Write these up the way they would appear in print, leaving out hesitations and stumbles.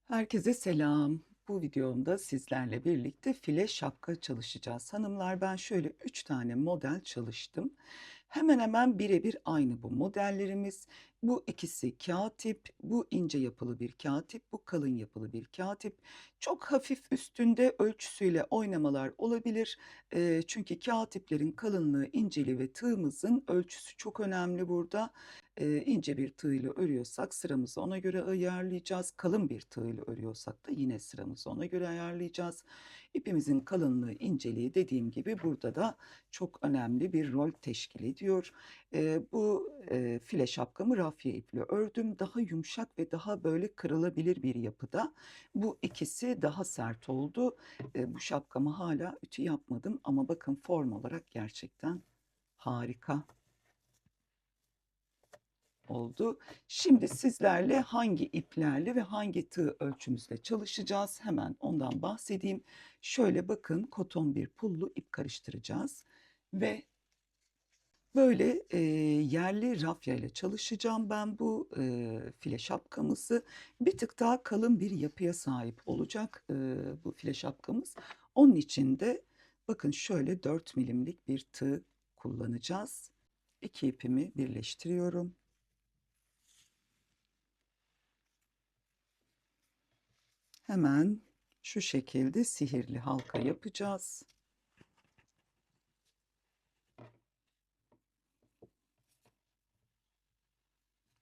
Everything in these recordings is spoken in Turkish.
Herkese selam. Bu videomda sizlerle birlikte file şapka çalışacağız. Hanımlar ben şöyle 3 tane model çalıştım. Hemen hemen birebir aynı bu modellerimiz. Bu ikisi kağıtip, bu ince yapılı bir kağıtip, bu kalın yapılı bir kağıtip. Çok hafif üstünde ölçüsüyle oynamalar olabilir. Çünkü kağıtiplerin kalınlığı, inceliği ve tığımızın ölçüsü çok önemli burada. İnce bir tığ ile örüyorsak sıramızı ona göre ayarlayacağız. Kalın bir tığ ile örüyorsak da yine sıramızı ona göre ayarlayacağız. İpimizin kalınlığı, inceliği dediğim gibi burada da çok önemli bir rol teşkil ediyor. Bu file şapkamı rafya iple ördüm. Daha yumuşak ve daha böyle kırılabilir bir yapıda. Bu ikisi daha sert oldu. Bu şapkamı hala ütü yapmadım ama bakın form olarak gerçekten harika oldu. Şimdi sizlerle hangi iplerle ve hangi tığ ölçümüzle çalışacağız? Hemen ondan bahsedeyim. Şöyle bakın koton bir pullu ip karıştıracağız ve böyle yerli rafya ile çalışacağım ben bu file şapkamızı. Bir tık daha kalın bir yapıya sahip olacak bu file şapkamız. Onun için de bakın şöyle 4 milimlik bir tığ kullanacağız. İki ipimi birleştiriyorum. Hemen şu şekilde sihirli halka yapacağız.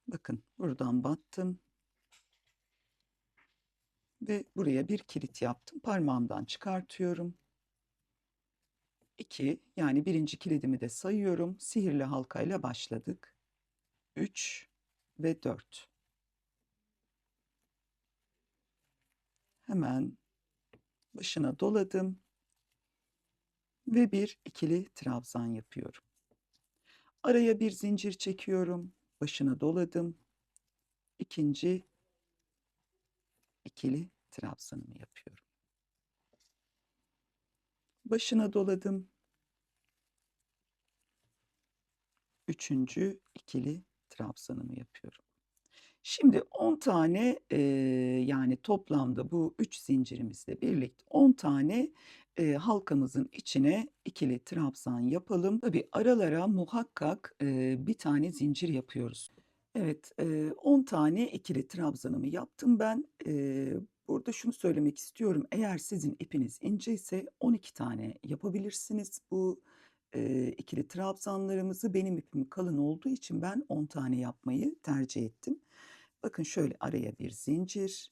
Bakın buradan battım ve buraya bir kilit yaptım. Parmağımdan çıkartıyorum. 2 yani birinci kilidimi de sayıyorum. Sihirli halkayla başladık. 3 ve 4. Hemen başına doladım ve bir ikili trabzan yapıyorum. Araya bir zincir çekiyorum. Başına doladım. İkinci ikili trabzanımı yapıyorum. Başına doladım. Üçüncü ikili trabzanımı yapıyorum. Şimdi 10 tane yani toplamda bu 3 zincirimizle birlikte 10 tane halkamızın içine ikili trabzan yapalım. Tabii aralara muhakkak bir tane zincir yapıyoruz. Evet, 10 tane ikili trabzanımı yaptım ben. Burada şunu söylemek istiyorum. Eğer sizin ipiniz ince ise 12 tane yapabilirsiniz. Bu ikili trabzanlarımızı benim ipim kalın olduğu için ben 10 tane yapmayı tercih ettim. Bakın şöyle araya bir zincir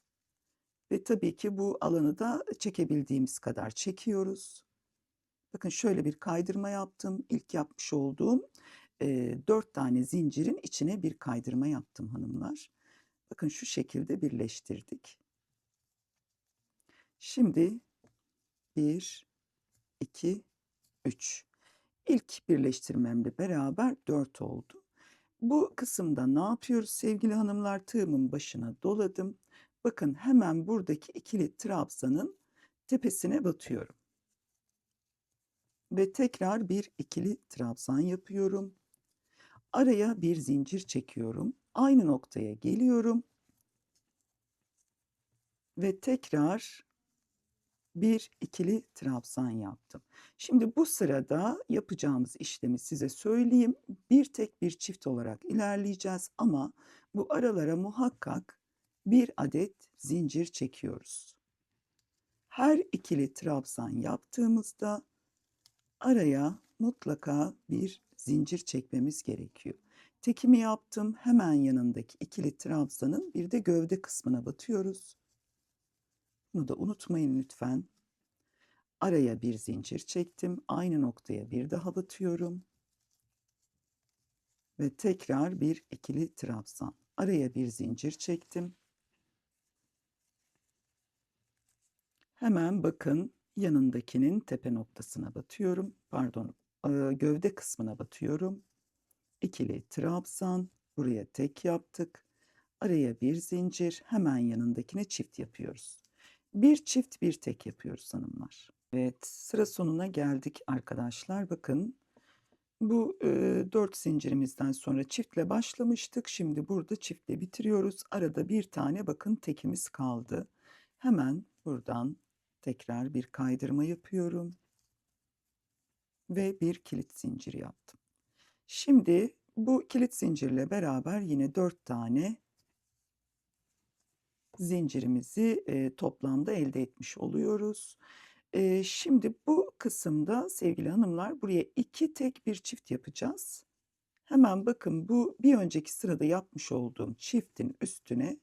ve tabii ki bu alanı da çekebildiğimiz kadar çekiyoruz. Bakın şöyle bir kaydırma yaptım. İlk yapmış olduğum 4 tane zincirin içine bir kaydırma yaptım hanımlar. Bakın şu şekilde birleştirdik. Şimdi 1, 2, 3. İlk birleştirmemle beraber 4 oldu. Bu kısımda ne yapıyoruz sevgili hanımlar? Tığımın başına doladım. Bakın hemen buradaki ikili trabzanın tepesine batıyorum. Ve tekrar bir ikili trabzan yapıyorum. Araya bir zincir çekiyorum. Aynı noktaya geliyorum. Ve tekrar bir ikili trabzan yaptım. Şimdi bu sırada yapacağımız işlemi size söyleyeyim. Bir tek bir çift olarak ilerleyeceğiz ama bu aralara muhakkak bir adet zincir çekiyoruz. Her ikili trabzan yaptığımızda araya mutlaka bir zincir çekmemiz gerekiyor. Tekimi yaptım. Hemen yanındaki ikili trabzanın bir de gövde kısmına batıyoruz. Bunu da unutmayın lütfen. Araya bir zincir çektim. Aynı noktaya bir daha batıyorum. Ve tekrar bir ikili trabzan. Araya bir zincir çektim. Hemen bakın yanındakinin tepe noktasına batıyorum. Pardon, gövde kısmına batıyorum. İkili trabzan. Buraya tek yaptık. Araya bir zincir. Hemen yanındakine çift yapıyoruz. Bir çift bir tek yapıyoruz hanımlar. Evet, sıra sonuna geldik arkadaşlar. Bakın bu 4 zincirimizden sonra çiftle başlamıştık. Şimdi burada çiftle bitiriyoruz. Arada bir tane bakın tekimiz kaldı. Hemen buradan tekrar bir kaydırma yapıyorum ve bir kilit zincir yaptım. Şimdi bu kilit zincirle beraber yine 4 tane zincirimizi toplamda elde etmiş oluyoruz. Şimdi bu kısımda sevgili hanımlar buraya 2 tek bir çift yapacağız. Hemen bakın bu bir önceki sırada yapmış olduğum çiftin üstüne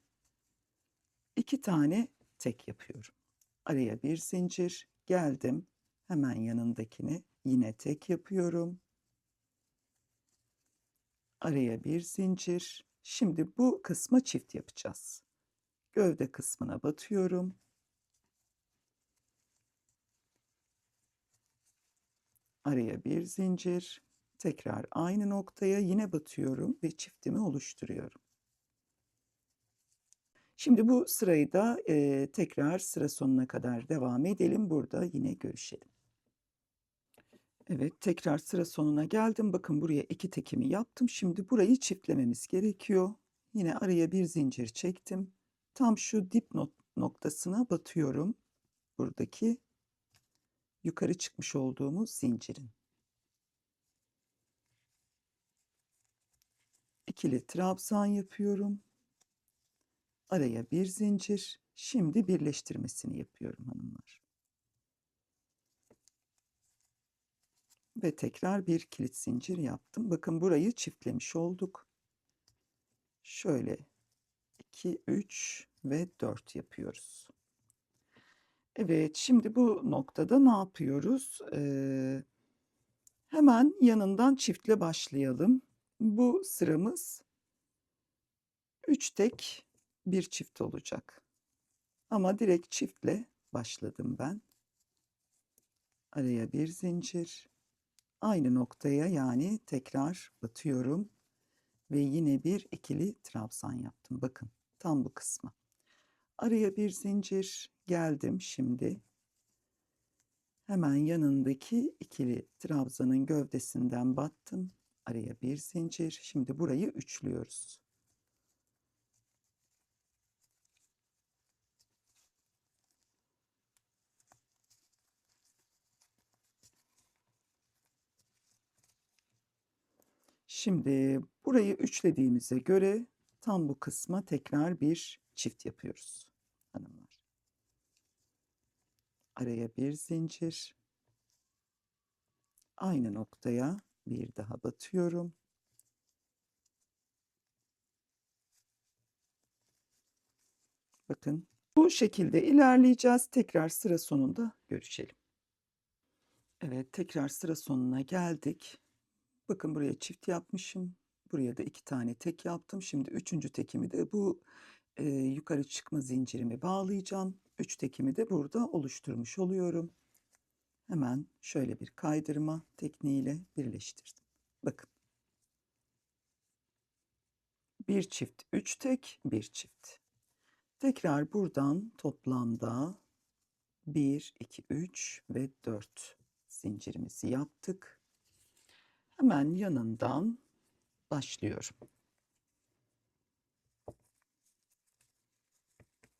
2 tane tek yapıyorum. Araya bir zincir, geldim. Hemen yanındakine yine tek yapıyorum. Araya bir zincir. Şimdi bu kısma çift yapacağız. Gövde kısmına batıyorum. Araya bir zincir. Tekrar aynı noktaya yine batıyorum ve çiftimi oluşturuyorum. Şimdi bu sırayı da tekrar sıra sonuna kadar devam edelim. Burada yine görüşelim. Evet, tekrar sıra sonuna geldim. Bakın buraya 2 tekimi yaptım. Şimdi burayı çiftlememiz gerekiyor. Yine araya bir zincir çektim. Tam şu dip noktasına batıyorum. Buradaki yukarı çıkmış olduğumuz zincirin. İkili trabzan yapıyorum. Araya bir zincir. Şimdi birleştirmesini yapıyorum hanımlar. Ve tekrar bir kilit zincir yaptım. Bakın burayı çiftlemiş olduk. Şöyle 2, 3 ve 4 yapıyoruz. Evet, şimdi bu noktada ne yapıyoruz? Hemen yanından çiftle başlayalım. Bu sıramız 3 tek bir çift olacak. Ama direkt çiftle başladım ben. Araya bir zincir. Aynı noktaya yani tekrar batıyorum. Ve yine bir ikili trabzan yaptım. Bakın tam bu kısma. Araya bir zincir geldim şimdi. Hemen yanındaki ikili trabzanın gövdesinden battım. Araya bir zincir. Şimdi burayı üçlüyoruz. Şimdi burayı üçlediğimize göre tam bu kısma tekrar bir çift yapıyoruz hanımlar. Araya bir zincir. Aynı noktaya bir daha batıyorum. Bakın bu şekilde ilerleyeceğiz. Tekrar sıra sonunda görüşelim. Evet, tekrar sıra sonuna geldik. Bakın buraya çift yapmışım. Buraya da 2 tane tek yaptım. Şimdi 3. tekimi de bu yukarı çıkma zincirimi bağlayacağım. 3 tekimi de burada oluşturmuş oluyorum. Hemen şöyle bir kaydırma tekniğiyle birleştirdim. Bakın. Bir çift, 3 tek, bir çift. Tekrar buradan toplamda 1, 2, 3 ve 4 zincirimizi yaptık. Hemen yanından başlıyorum.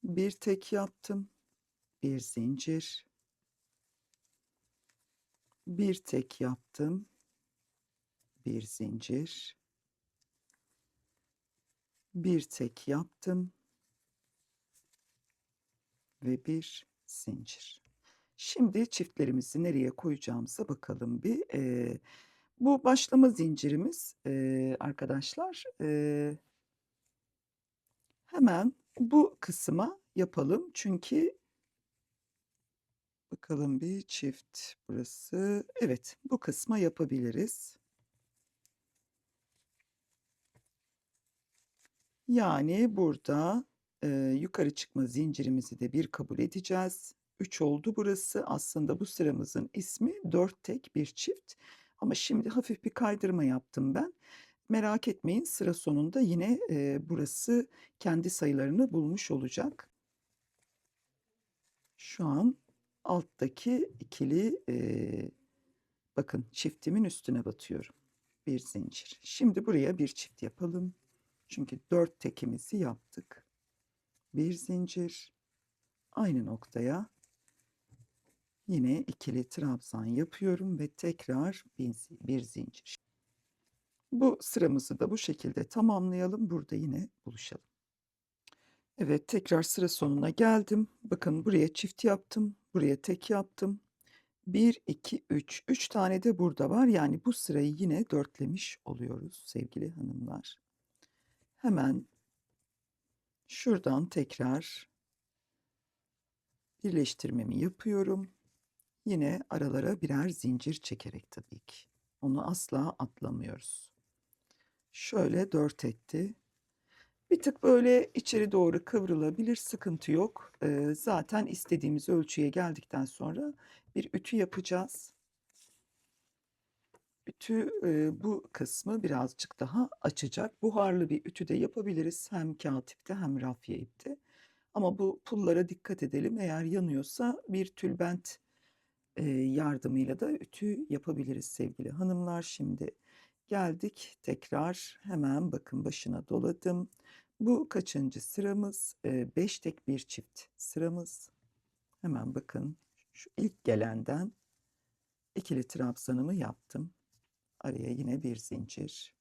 Bir tek yaptım. Bir zincir. Bir tek yaptım. Bir zincir. Bir tek yaptım. Ve bir zincir. Şimdi çiftlerimizi nereye koyacağımıza bakalım bir. Bu başlama zincirimiz arkadaşlar hemen bu kısma yapalım. Çünkü bakalım bir çift burası. Evet, bu kısma yapabiliriz. Yani burada yukarı çıkma zincirimizi de bir kabul edeceğiz. 3 oldu burası. Aslında bu sıramızın ismi 4 tek bir çift. Ama şimdi hafif bir kaydırma yaptım ben. Merak etmeyin, sıra sonunda yine burası kendi sayılarını bulmuş olacak. Şu an alttaki ikili bakın çiftimin üstüne batıyorum. Bir zincir. Şimdi buraya bir çift yapalım. Çünkü 4 tekimizi yaptık. Bir zincir. Aynı noktaya yine ikili trabzan yapıyorum ve tekrar bir zincir. Bu sıramızı da bu şekilde tamamlayalım. Burada yine buluşalım. Evet, tekrar sıra sonuna geldim. Bakın buraya çift yaptım, buraya tek yaptım. 1, 2, 3. 3 tane de burada var. Yani bu sırayı yine dörtlemiş oluyoruz sevgili hanımlar. Hemen şuradan tekrar birleştirmemi yapıyorum. Yine aralara birer zincir çekerek tabii ki. Onu asla atlamıyoruz. Şöyle 4 etti. Bir tık böyle içeri doğru kıvrılabilir, sıkıntı yok. Zaten istediğimiz ölçüye geldikten sonra bir ütü yapacağız. Ütü bu kısmı birazcık daha açacak. Buharlı bir ütü de yapabiliriz. Hem kağıt ipte hem rafya ipte. Ama bu pullara dikkat edelim. Eğer yanıyorsa bir tülbent yardımıyla da ütü yapabiliriz sevgili hanımlar. Şimdi geldik tekrar hemen bakın başına doladım. Bu kaçıncı sıramız? 5 tek bir çift sıramız. Hemen bakın şu ilk gelenden ikili trabzanımı yaptım. Araya yine bir zincir.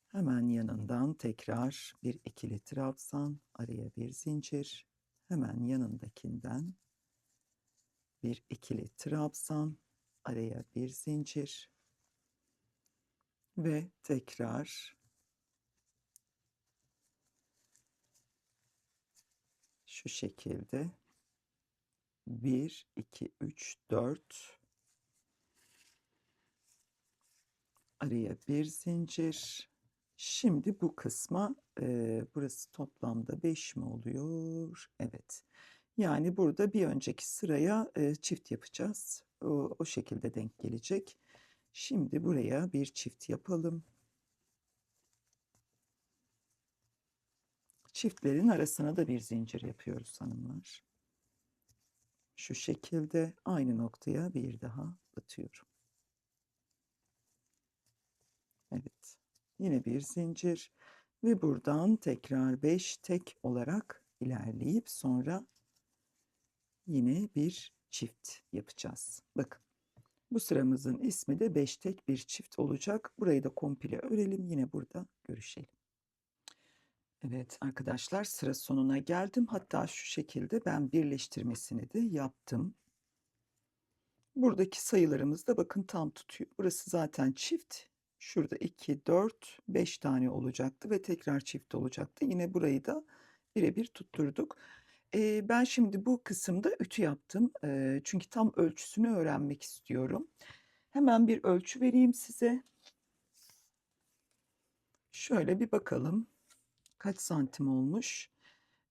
Hemen yanından tekrar bir ikili trabzan, araya bir zincir. Hemen yanındakinden bir ikili trabzan, araya bir zincir ve tekrar şu şekilde 1, 2, 3, 4 araya bir zincir. Şimdi bu kısma burası toplamda 5 mi oluyor? Evet. Yani burada bir önceki sıraya çift yapacağız. O şekilde denk gelecek. Şimdi buraya bir çift yapalım. Çiftlerin arasına da bir zincir yapıyoruz hanımlar. Şu şekilde aynı noktaya bir daha batıyorum. Evet. Yine bir zincir ve buradan tekrar 5 tek olarak ilerleyip sonra yine bir çift yapacağız. Bakın. Bu sıramızın ismi de 5 tek bir çift olacak. Burayı da komple örelim. Yine burada görüşelim. Evet arkadaşlar sıra sonuna geldim. Hatta şu şekilde ben birleştirmesini de yaptım. Buradaki sayılarımız da bakın tam tutuyor. Burası zaten çift. Şurada 2, 4, 5 tane olacaktı ve tekrar çift olacaktı. Yine burayı da birebir tutturduk. Ben şimdi bu kısımda ütü yaptım. Çünkü tam ölçüsünü öğrenmek istiyorum. Hemen bir ölçü vereyim size. Şöyle bir bakalım. Kaç santim olmuş?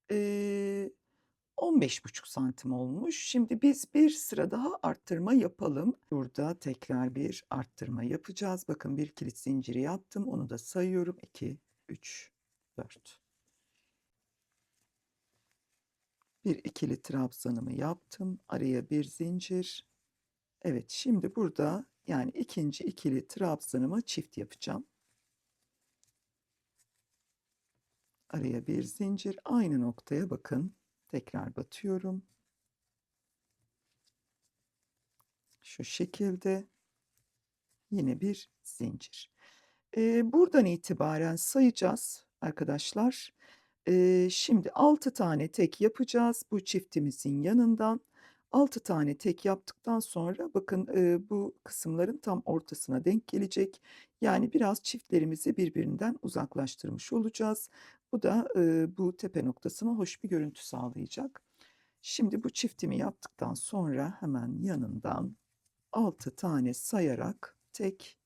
15,5 santim olmuş. Şimdi biz bir sıra daha arttırma yapalım. Burada tekrar bir arttırma yapacağız. Bakın bir kilit zinciri yaptım. Onu da sayıyorum. 2, 3, 4. Bir ikili trabzanımı yaptım. Araya bir zincir. Evet, şimdi burada yani ikinci ikili trabzanımı çift yapacağım. Araya bir zincir. Aynı noktaya bakın. Tekrar batıyorum. Şu şekilde yine bir zincir. Buradan itibaren sayacağız arkadaşlar. Şimdi 6 tane tek yapacağız bu çiftimizin yanından. 6 tane tek yaptıktan sonra bakın bu kısımların tam ortasına denk gelecek. Yani biraz çiftlerimizi birbirinden uzaklaştırmış olacağız. Bu da bu tepe noktasına hoş bir görüntü sağlayacak. Şimdi bu çiftimi yaptıktan sonra hemen yanından 6 tane sayarak tek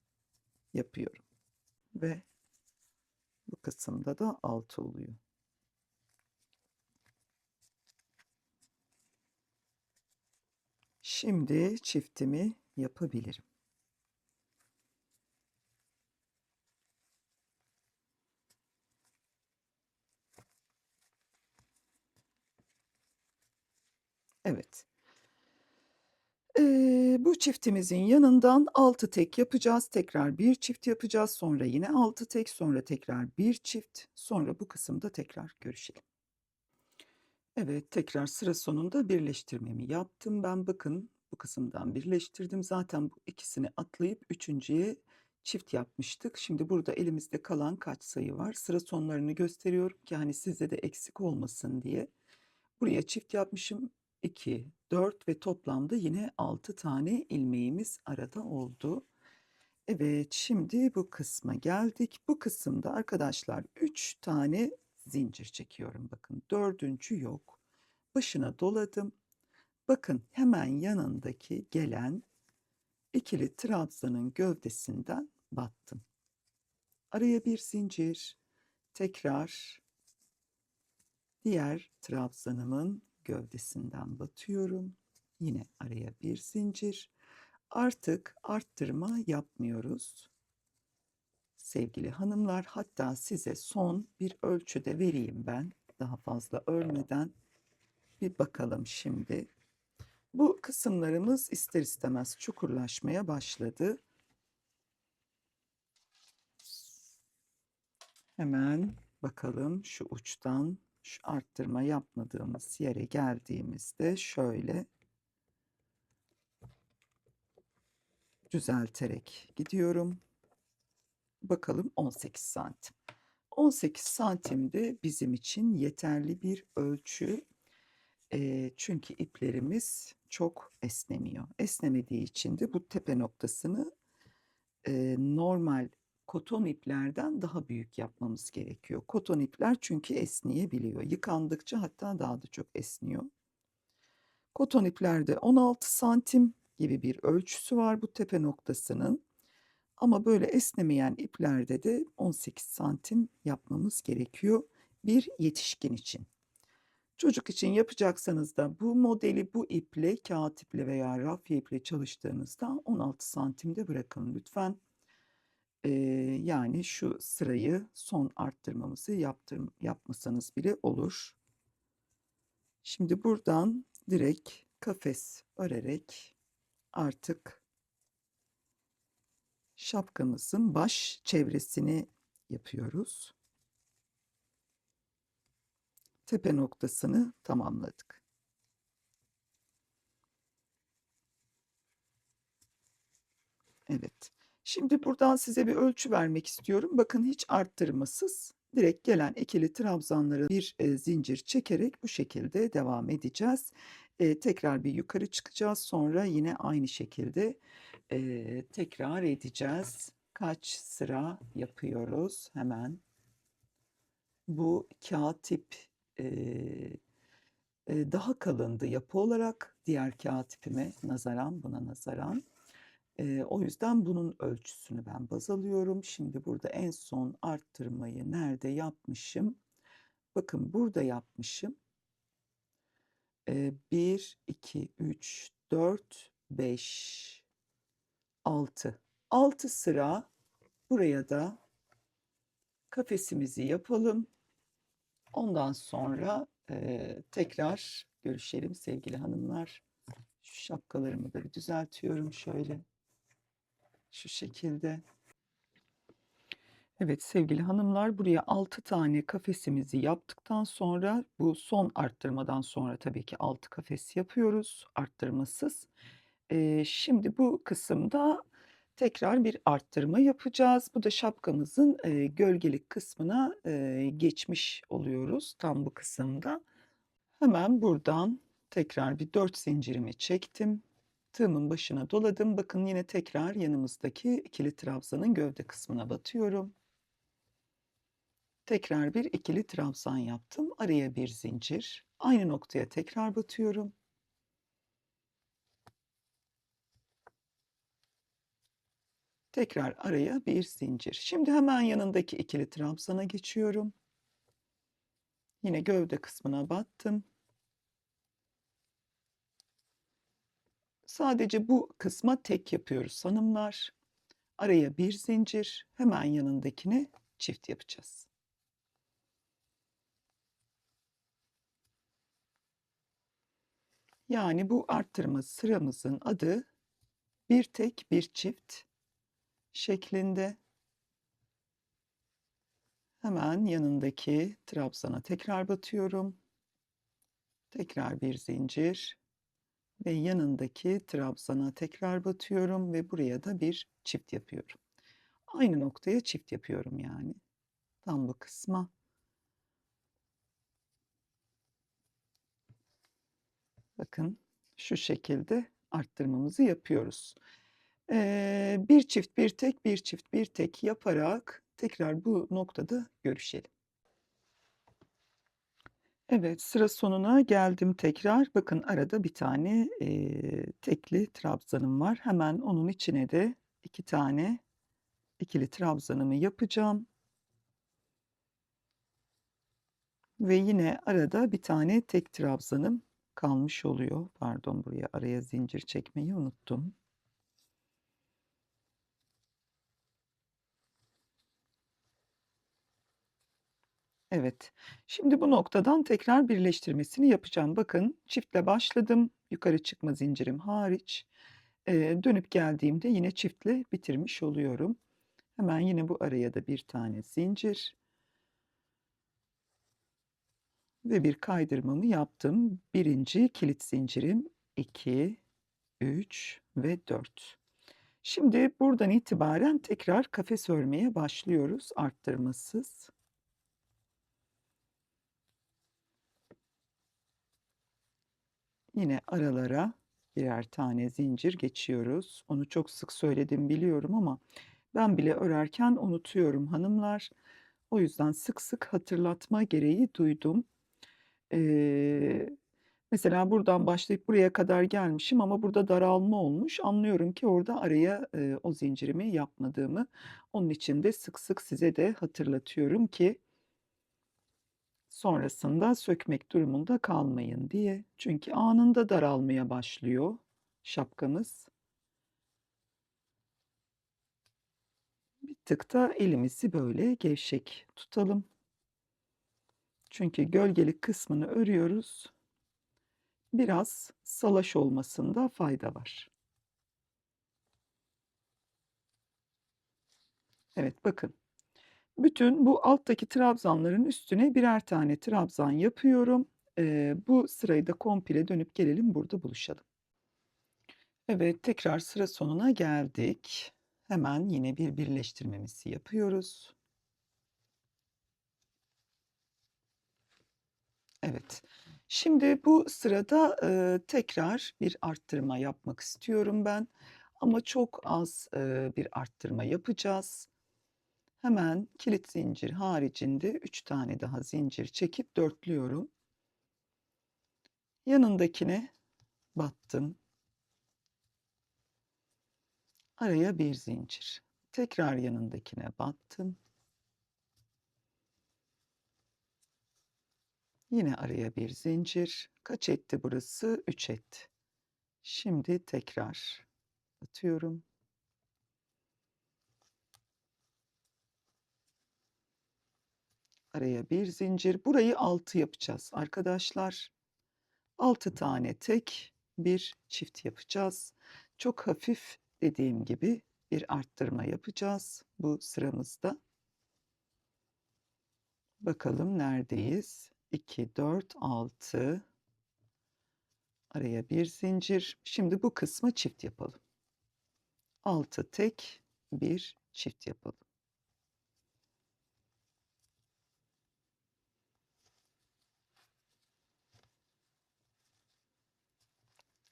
yapıyorum. Ve bu kısımda da 6 oluyor. Şimdi çiftimi yapabilirim. Evet. Bu çiftimizin yanından 6 tek yapacağız. Tekrar bir çift yapacağız. Sonra yine 6 tek, sonra tekrar bir çift. Sonra bu kısımda tekrar görüşelim. Evet, tekrar sıra sonunda birleştirmemi yaptım. Ben bakın bu kısımdan birleştirdim. Zaten bu ikisini atlayıp üçüncüye çift yapmıştık. Şimdi burada elimizde kalan kaç sayı var? Sıra sonlarını gösteriyorum ki hani sizde de eksik olmasın diye. Buraya çift yapmışım. 2, 4 ve toplamda yine 6 tane ilmeğimiz arada oldu. Evet, şimdi bu kısma geldik. Bu kısımda arkadaşlar 3 tane zincir çekiyorum. Bakın dördüncü yok. Başına doladım. Bakın hemen yanındaki gelen ikili trabzanın gövdesinden battım. Araya bir zincir. Tekrar diğer trabzanımın gövdesinden batıyorum. Yine araya bir zincir. Artık arttırma yapmıyoruz. Sevgili hanımlar, hatta size son bir ölçüde vereyim ben. Daha fazla örmeden bir bakalım şimdi. Bu kısımlarımız ister istemez çukurlaşmaya başladı. Hemen bakalım şu uçtan şu arttırma yapmadığımız yere geldiğimizde şöyle düzelterek gidiyorum. Bakalım 18 santim. 18 santim de bizim için yeterli bir ölçü. Çünkü iplerimiz çok esnemiyor. Esnemediği için de bu tepe noktasını normal koton iplerden daha büyük yapmamız gerekiyor. Koton ipler çünkü esneyebiliyor. Yıkandıkça hatta daha da çok esniyor. Koton iplerde 16 santim gibi bir ölçüsü var bu tepe noktasının. Ama böyle esnemeyen iplerde de 18 santim yapmamız gerekiyor bir yetişkin için. Çocuk için yapacaksanız da bu modeli bu iple, kağıt iple veya rafya iple çalıştığınızda 16 santimde bırakın lütfen. Yani şu sırayı son arttırmamızı yapmasanız bile olur. Şimdi buradan direkt kafes örerek artık şapkamızın baş çevresini yapıyoruz. Tepe noktasını tamamladık. Evet. Şimdi buradan size bir ölçü vermek istiyorum. Bakın hiç arttırmasız direkt gelen ikili trabzanları bir zincir çekerek bu şekilde devam edeceğiz. Tekrar bir yukarı çıkacağız. Sonra yine aynı şekilde tekrar edeceğiz. Kaç sıra yapıyoruz? Hemen bu kağıt tip daha kalındı yapı olarak diğer kağıt tipime nazaran, buna nazaran. O yüzden bunun ölçüsünü ben baz alıyorum. Şimdi burada en son arttırmayı nerede yapmışım? Bakın burada yapmışım. 1, 2, 3, 4, 5, 6. 6 sıra buraya da kafesimizi yapalım. Ondan sonra tekrar görüşelim sevgili hanımlar. Şu şapkalarımı da bir düzeltiyorum şöyle. Şu şekilde. Evet sevgili hanımlar, buraya 6 tane kafesimizi yaptıktan sonra bu son arttırmadan sonra tabii ki 6 kafes yapıyoruz arttırmasız. Şimdi bu kısımda tekrar bir arttırma yapacağız. Bu da şapkamızın gölgelik kısmına geçmiş oluyoruz tam bu kısımda. Hemen buradan tekrar bir 4 zincirimi çektim. Tığımın başına doladım. Bakın yine tekrar yanımızdaki ikili trabzanın gövde kısmına batıyorum. Tekrar bir ikili trabzan yaptım. Araya bir zincir. Aynı noktaya tekrar batıyorum. Tekrar araya bir zincir. Şimdi hemen yanındaki ikili trabzana geçiyorum. Yine gövde kısmına battım. Sadece bu kısma tek yapıyoruz hanımlar. Araya bir zincir, hemen yanındakine çift yapacağız. Yani bu arttırma sıramızın adı bir tek bir çift şeklinde. Hemen yanındaki trabzana tekrar batıyorum. Tekrar bir zincir ve yanındaki trabzana tekrar batıyorum ve buraya da bir çift yapıyorum. Aynı noktaya çift yapıyorum yani. Tam bu kısma. Bakın şu şekilde arttırmamızı yapıyoruz. Bir çift bir tek, bir çift bir tek yaparak tekrar bu noktada görüşelim. Evet, sıra sonuna geldim tekrar. Bakın arada bir tane tekli trabzanım var. Hemen onun içine de 2 tane ikili trabzanımı yapacağım. Ve yine arada bir tane tek trabzanım kalmış oluyor. Pardon, buraya araya zincir çekmeyi unuttum. Evet. Şimdi bu noktadan tekrar birleştirmesini yapacağım. Bakın çiftle başladım. Yukarı çıkma zincirim hariç. Dönüp geldiğimde yine çiftle bitirmiş oluyorum. Hemen yine bu araya da bir tane zincir ve bir kaydırmamı yaptım. Birinci kilit zincirim 2, 3 ve 4. Şimdi buradan itibaren tekrar kafes örmeye başlıyoruz arttırmasız. Yine aralara birer tane zincir geçiyoruz. Onu çok sık söyledim biliyorum ama ben bile örerken unutuyorum hanımlar. O yüzden sık sık hatırlatma gereği duydum. Mesela buradan başlayıp buraya kadar gelmişim ama burada daralma olmuş. Anlıyorum ki orada araya o zincirimi yapmadığımı. Onun için de sık sık size de hatırlatıyorum ki sonrasında sökmek durumunda kalmayın diye. Çünkü anında daralmaya başlıyor şapkamız. Bir tık da elimizi böyle gevşek tutalım. Çünkü gölgelik kısmını örüyoruz. Biraz salaş olmasında fayda var. Evet, bakın. Bütün bu alttaki trabzanların üstüne birer tane trabzan yapıyorum. Bu sırayı da komple dönüp gelelim, burada buluşalım. Evet, tekrar sıra sonuna geldik. Hemen yine bir birleştirmemizi yapıyoruz. Evet. Şimdi bu sırada tekrar bir arttırma yapmak istiyorum ben. Ama çok az bir arttırma yapacağız. Hemen kilit zincir haricinde 3 tane daha zincir çekip dörtlüyorum. Yanındakine battım. Araya bir zincir. Tekrar yanındakine battım. Yine araya bir zincir. Kaç etti burası? 3 etti. Şimdi tekrar batıyorum. Araya bir zincir. Burayı 6 yapacağız arkadaşlar. 6 tane tek, bir çift yapacağız. Çok hafif, dediğim gibi bir arttırma yapacağız bu sıramızda. Bakalım neredeyiz? 2, 4, 6. Araya bir zincir. Şimdi bu kısma çift yapalım. 6 tek, bir çift yapalım.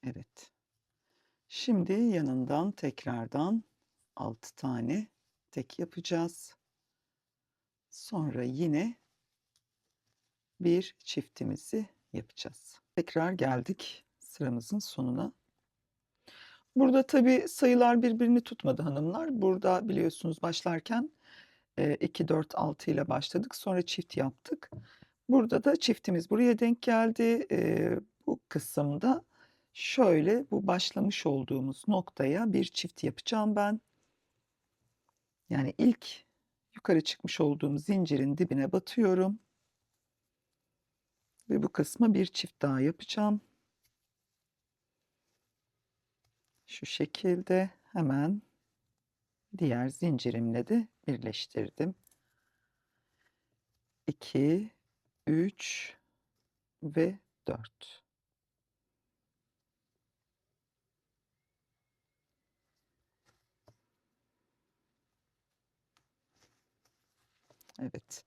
Evet. Şimdi yanından tekrardan 6 tane tek yapacağız. Sonra yine bir çiftimizi yapacağız. Tekrar geldik sıramızın sonuna. Burada tabii sayılar birbirini tutmadı hanımlar. Burada biliyorsunuz başlarken 2, 4, 6 ile başladık. Sonra çift yaptık. Burada da çiftimiz buraya denk geldi. Bu kısımda şöyle bu başlamış olduğumuz noktaya bir çift yapacağım ben. Yani ilk yukarı çıkmış olduğum zincirin dibine batıyorum. Ve bu kısma bir çift daha yapacağım. Şu şekilde hemen diğer zincirimle de birleştirdim. 2, 3 ve 4. Evet.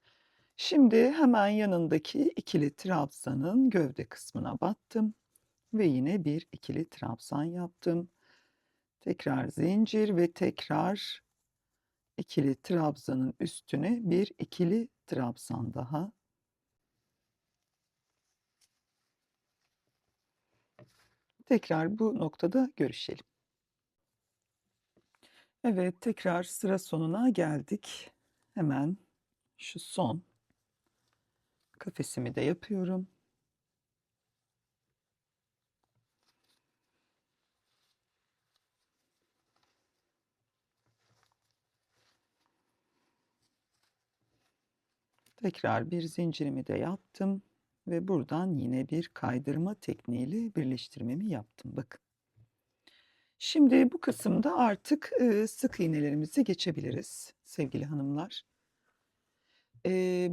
Şimdi hemen yanındaki ikili trabzanın gövde kısmına battım ve yine bir ikili trabzan yaptım. Tekrar zincir ve tekrar ikili trabzanın üstüne bir ikili trabzan daha. Tekrar bu noktada görüşelim. Evet, tekrar sıra sonuna geldik. Hemen şu son kafesimi de yapıyorum. Tekrar bir zincirimi de yaptım ve buradan yine bir kaydırma tekniğiyle birleştirmemi yaptım. Bakın. Şimdi bu kısımda artık sık iğnelerimize geçebiliriz sevgili hanımlar.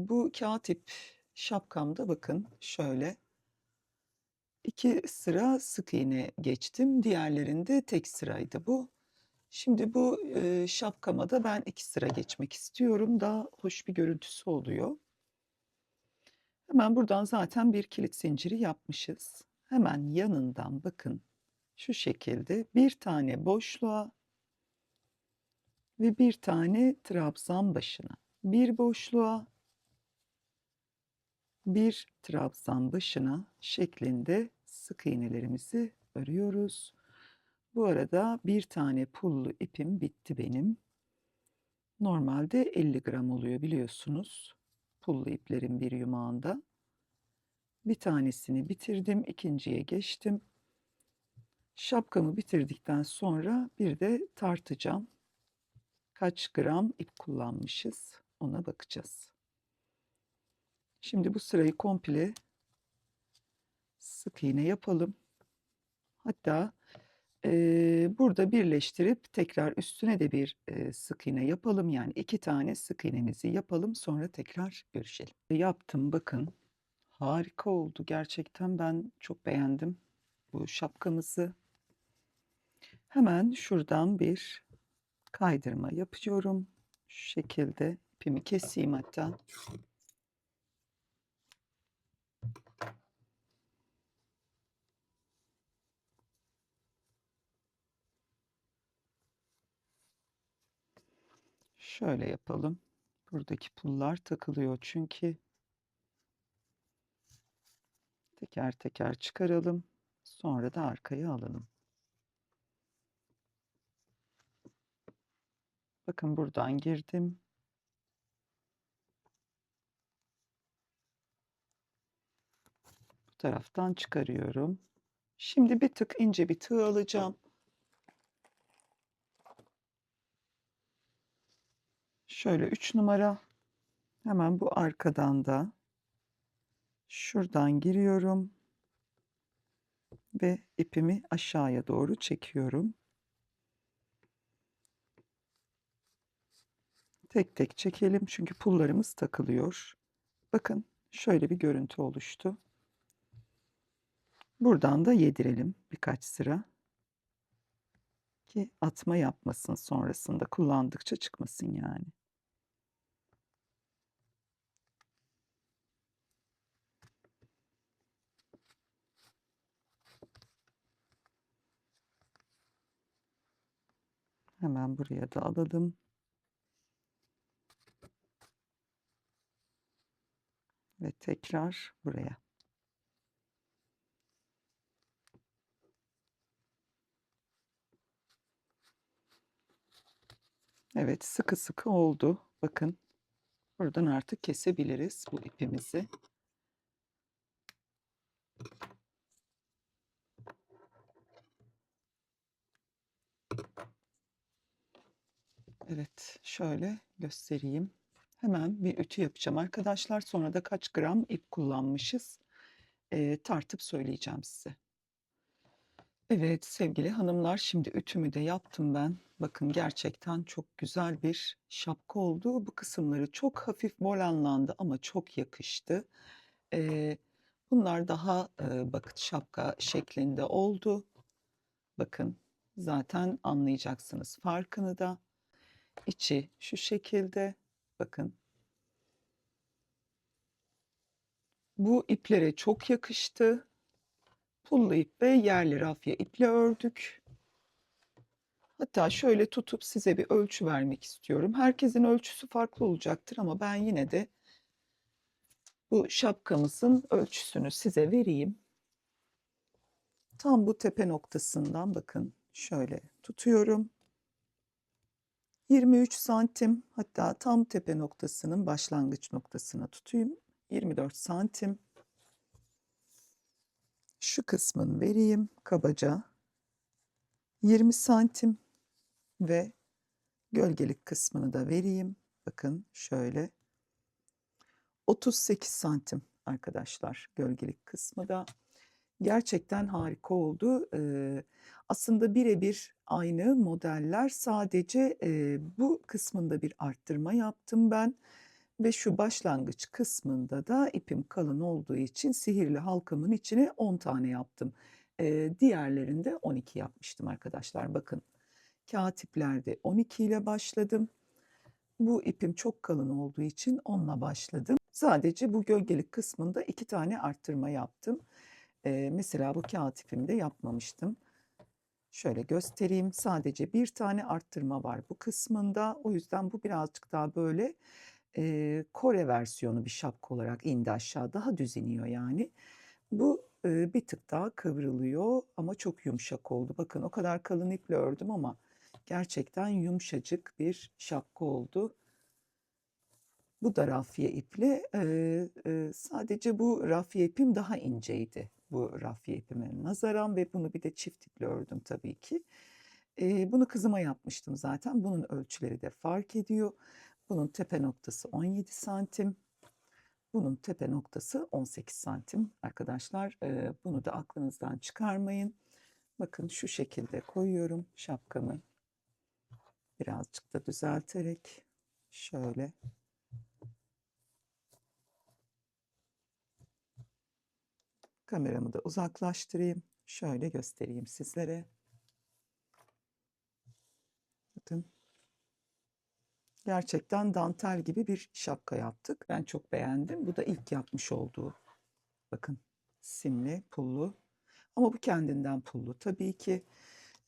Bu kağıt ip şapkamda bakın şöyle 2 sıra sık iğne geçtim. Diğerlerinde tek sıraydı bu. Şimdi bu şapkama da ben 2 sıra geçmek istiyorum. Daha hoş bir görüntüsü oluyor. Hemen buradan zaten bir kilit zinciri yapmışız. Hemen yanından bakın şu şekilde bir tane boşluğa ve bir tane trabzan başına. Bir boşluğa, bir trabzan başına şeklinde sık iğnelerimizi örüyoruz. Bu arada bir tane pullu ipim bitti benim. Normalde 50 gram oluyor biliyorsunuz. Pullu iplerin bir yumağında. Bir tanesini bitirdim, ikinciye geçtim. Şapkamı bitirdikten sonra bir de tartacağım. Kaç gram ip kullanmışız ona bakacağız. Şimdi bu sırayı komple sık iğne yapalım. Hatta burada birleştirip tekrar üstüne de bir sık iğne yapalım. Yani 2 tane sık iğnemizi yapalım sonra tekrar görüşelim. Yaptım bakın. Harika oldu gerçekten ben çok beğendim bu şapkamızı. Hemen şuradan bir kaydırma yapıyorum. Şu şekilde ipimi keseyim hatta. Şöyle yapalım. Buradaki pullar takılıyor çünkü. Teker teker çıkaralım. Sonra da arkaya alalım. Bakın buradan girdim. Bu taraftan çıkarıyorum. Şimdi bir tık ince bir tığ alacağım. Şöyle 3 numara. Hemen bu arkadan da şuradan giriyorum ve ipimi aşağıya doğru çekiyorum. Tek tek çekelim çünkü pullarımız takılıyor. Bakın şöyle bir görüntü oluştu. Buradan da yedirelim birkaç sıra ki atma yapmasın sonrasında kullandıkça çıkmasın yani. Hemen buraya da alalım. Ve tekrar buraya. Evet, sıkı sıkı oldu. Bakın buradan artık kesebiliriz bu ipimizi. Evet, şöyle göstereyim. Hemen bir ütü yapacağım arkadaşlar. Sonra da kaç gram ip kullanmışız tartıp söyleyeceğim size. Evet sevgili hanımlar, şimdi ütümü de yaptım ben. Bakın gerçekten çok güzel bir şapka oldu. Bu kısımları çok hafif volanlandı ama çok yakıştı. Bunlar daha bakın şapka şeklinde oldu. Bakın zaten anlayacaksınız farkını da. İçi şu şekilde. Bakın. Bu iplere çok yakıştı. Pullu ip ve yerli rafya iple ördük. Hatta şöyle tutup size bir ölçü vermek istiyorum. Herkesin ölçüsü farklı olacaktır ama ben yine de bu şapkamızın ölçüsünü size vereyim. Tam bu tepe noktasından bakın şöyle tutuyorum. 23 santim, hatta tam tepe noktasının başlangıç noktasına tutayım. 24 santim. Şu kısmını vereyim kabaca. 20 santim ve gölgelik kısmını da vereyim. Bakın şöyle. 38 santim arkadaşlar gölgelik kısmı da. Gerçekten harika oldu. Aslında birebir aynı modeller, sadece bu kısmında bir arttırma yaptım ben. Ve şu başlangıç kısmında da ipim kalın olduğu için sihirli halkamın içine 10 tane yaptım. Diğerlerinde 12 yapmıştım arkadaşlar. Bakın kağıt iplerde 12 ile başladım. Bu ipim çok kalın olduğu için 10'la başladım. Sadece bu gölgelik kısmında 2 tane arttırma yaptım. Mesela bu kağıt ipimde yapmamıştım. Şöyle göstereyim. Sadece bir tane arttırma var bu kısmında. O yüzden bu birazcık daha böyle Kore versiyonu bir şapka olarak indi aşağı. Daha düz iniyor yani. Bu bir tık daha kıvrılıyor ama çok yumuşak oldu. Bakın o kadar kalın iple ördüm ama gerçekten yumuşacık bir şapka oldu. Bu da rafya ipli. Sadece bu rafya ipim daha inceydi. Bu rafya ipime nazaran ve bunu bir de çift iple ördüm tabii ki. Bunu kızıma yapmıştım zaten. Bunun ölçüleri de fark ediyor. Bunun tepe noktası 17 santim. Bunun tepe noktası 18 santim arkadaşlar. Bunu da aklınızdan çıkarmayın. Bakın şu şekilde koyuyorum şapkamı. Birazcık da düzelterek şöyle. Kameramı da uzaklaştırayım. Şöyle göstereyim sizlere. Bakın. Gerçekten dantel gibi bir şapka yaptık. Ben çok beğendim. Bu da ilk yapmış olduğu. Bakın simli, pullu. Ama bu kendinden pullu tabii ki.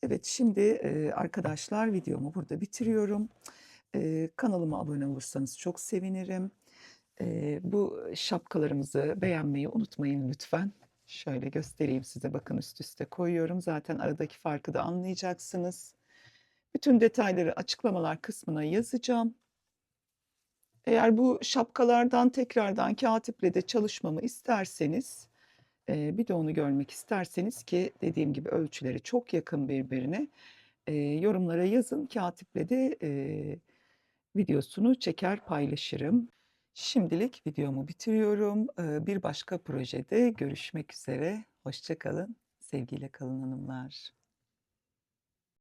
Evet, şimdi arkadaşlar videomu burada bitiriyorum. Kanalıma abone olursanız çok sevinirim. Bu şapkalarımızı beğenmeyi unutmayın lütfen. Şöyle göstereyim size. Bakın üst üste koyuyorum. Zaten aradaki farkı da anlayacaksınız. Bütün detayları açıklamalar kısmına yazacağım. Eğer bu şapkalardan tekrardan kağıt iple de çalışmamı isterseniz, bir de onu görmek isterseniz ki dediğim gibi ölçüleri çok yakın birbirine, yorumlara yazın. Kağıt iple de videosunu çeker paylaşırım. Şimdilik videomu bitiriyorum. Bir başka projede görüşmek üzere. Hoşça kalın. Sevgiyle kalın hanımlar.